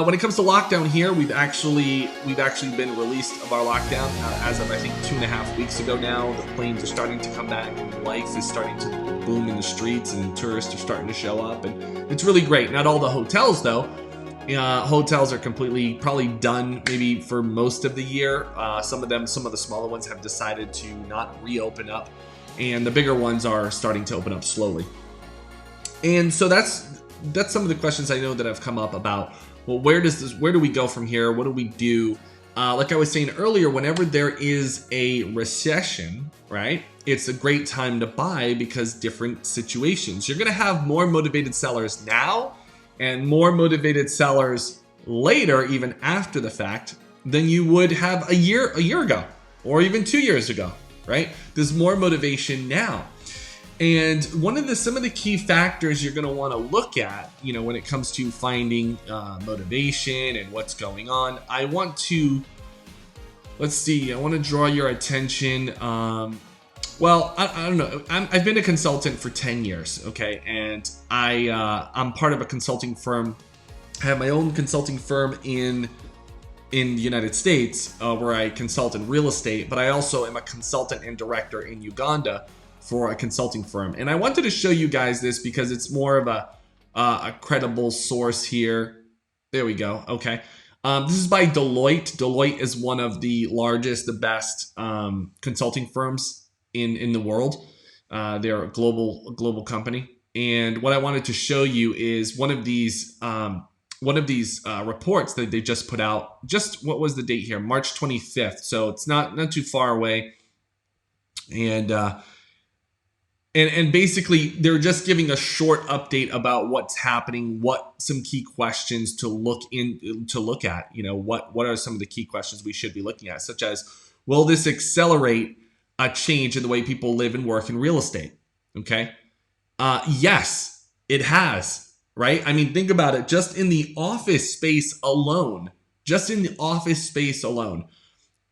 When it comes to lockdown here, we've actually been released of our lockdown as of I think 2.5 weeks ago now. The planes are starting to come back, and life is starting to boom in the streets, and tourists are starting to show up, and it's really great. Not all the hotels though. Hotels are completely probably done maybe for most of the year. Some of the smaller ones have decided to not reopen up, and the bigger ones are starting to open up slowly. And so that's some of the questions I know that have come up about, well, where do we go from here? What do we do? Like I was saying earlier, whenever there is a recession, right, it's a great time to buy because different situations. You're going to have more motivated sellers now and more motivated sellers later, even after the fact, than you would have a year ago or even 2 years ago, right? There's more motivation now. And some of the key factors you're going to want to look at, when it comes to finding motivation and what's going on, I want to draw your attention. I don't know. I've been a consultant for 10 years, okay? And I'm part of a consulting firm. I have my own consulting firm in the United States where I consult in real estate, but I also am a consultant and director in Uganda for a consulting firm. And I wanted to show you guys this because it's more of a credible source here. There we go. Okay. This is by Deloitte. Deloitte is one of the largest, the best consulting firms in the world. They're a global company. And what I wanted to show you is one of these reports that they just put out. Just what was the date here? March 25th. So it's not too far away. And basically, they're just giving a short update about what's happening, what some key questions to look at. What are some of the key questions we should be looking at, such as, will this accelerate a change in the way people live and work in real estate? Okay. Yes, it has, right? I mean, think about it. Just in the office space alone,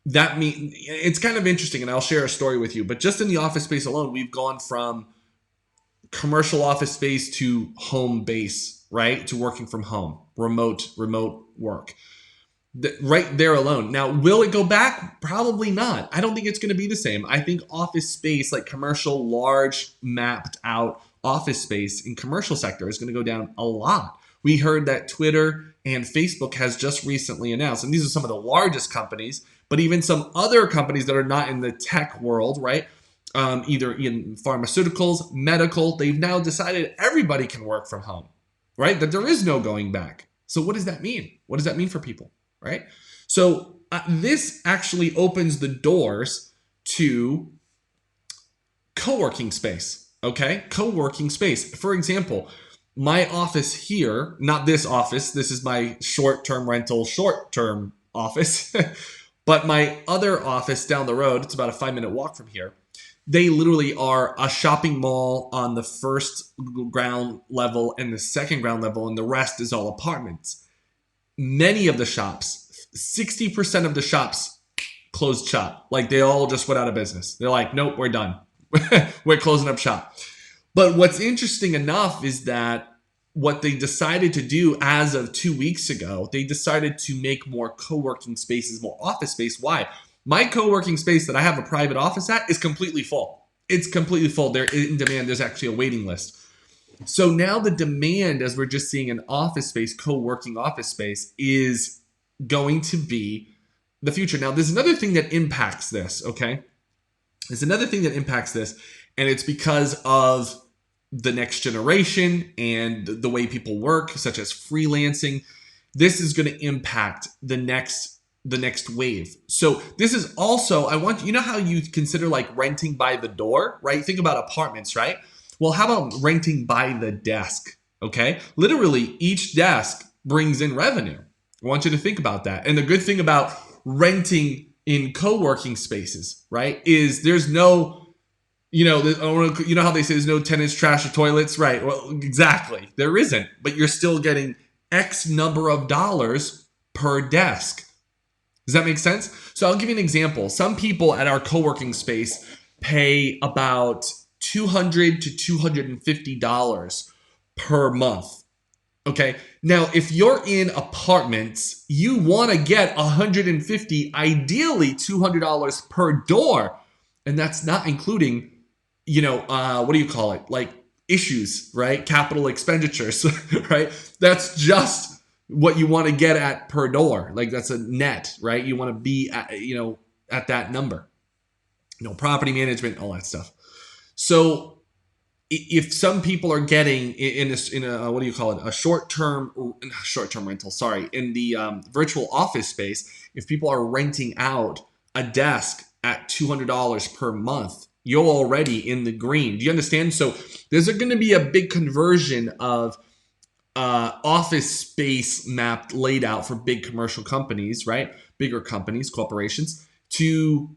that means it's kind of interesting, and I'll share a story with you. But just in the office space alone, we've gone from commercial office space to home base, right? To working from home, remote work. Right there alone. Now, will it go back? Probably not. I don't think it's going to be the same. I think office space, like commercial, large, mapped out office space in commercial sector, is going to go down a lot. We heard that Twitter and Facebook has just recently announced, and these are some of the largest companies, but even some other companies that are not in the tech world, right? Either in pharmaceuticals, medical, they've now decided everybody can work from home, right? That there is no going back. So what does that mean? What does that mean for people, right? So this actually opens the doors to co-working space, okay? Co-working space. For example, my office here, not this office, this is my short-term rental, short-term office, but my other office down the road, it's about a 5-minute walk from here. They literally are a shopping mall on the first ground level and the second ground level, and the rest is all apartments. Many of the shops, 60% of the shops closed shop. Like they all just went out of business. They're like, nope, we're done. We're closing up shop. But what's interesting enough is that what they decided to do as of 2 weeks ago, they decided to make more co-working spaces, more office space. Why? My co-working space that I have a private office at is completely full. It's completely full. They're in demand. There's actually a waiting list. So now the demand, as we're just seeing an office space, co-working office space, is going to be the future. Now, there's another thing that impacts this, okay? There's another thing that impacts this, and it's because of the next generation and the way people work, such as freelancing. This is going to impact the next wave. So this is also, how you consider like renting by the door, right? Think about apartments, right? Well, how about renting by the desk? Okay. Literally each desk brings in revenue. I want you to think about that. And the good thing about renting in co-working spaces, right, is there's no, how they say there's no tenants, trash, or toilets, right? Well, exactly. There isn't, but you're still getting X number of dollars per desk. Does that make sense? So I'll give you an example. Some people at our co-working space pay about $200 to $250 per month. Okay. Now, if you're in apartments, you want to get 150, ideally $200 per door. And that's not including, what do you call it? Like issues, right? Capital expenditures, right? That's just what you want to get at per door. Like that's a net, right? You want to be at that number, property management, all that stuff. So if some people are getting in a what do you call it, a short-term rental, sorry, in the virtual office space, if people are renting out a desk at $200 per month, you're already in the green. Do you understand? So there's going to be a big conversion of office space laid out for big commercial companies, right? Bigger companies, corporations, to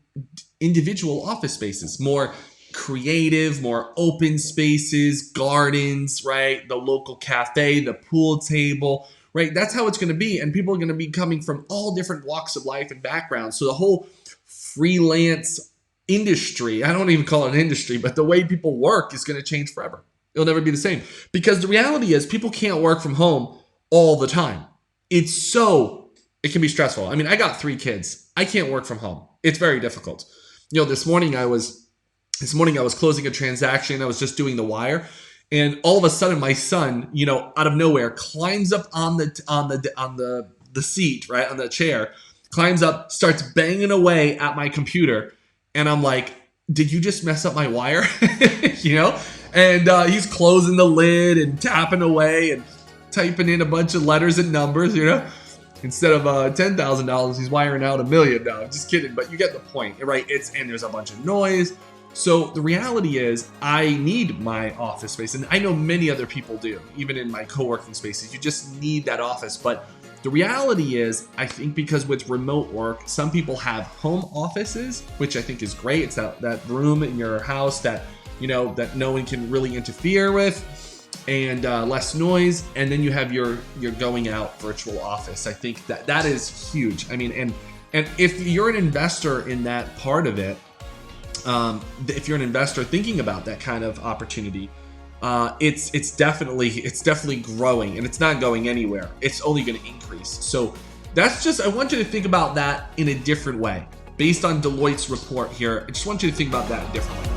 individual office spaces, more creative, more open spaces, gardens, right? The local cafe, the pool table, right? That's how it's going to be. And people are going to be coming from all different walks of life and backgrounds. So the whole freelance industry, I don't even call it an industry, but the way people work is going to change forever. It'll never be the same, because the reality is people can't work from home all the time. It can be stressful. I mean, I got 3 kids. I can't work from home. It's very difficult. This morning I was closing a transaction. I was just doing the wire, and all of a sudden my son, out of nowhere, climbs up on the seat, right, on the chair, climbs up, starts banging away at my computer, and I'm like, did you just mess up my wire? And he's closing the lid and tapping away and typing in a bunch of letters and numbers, Instead of $10,000, he's wiring out $1 million. No, just kidding, but you get the point, right? And there's a bunch of noise. So the reality is I need my office space, and I know many other people do, even in my co-working spaces. You just need that office. But the reality is, I think because with remote work, some people have home offices, which I think is great. It's that room in your house that no one can really interfere with, and less noise. And then you have your going out virtual office. I think that is huge. I mean, and if you're an investor in that part of it, if you're an investor thinking about that kind of opportunity, it's definitely growing, and it's not going anywhere. It's only going to increase. So I want you to think about that in a different way. Based on Deloitte's report here, I just want you to think about that differently.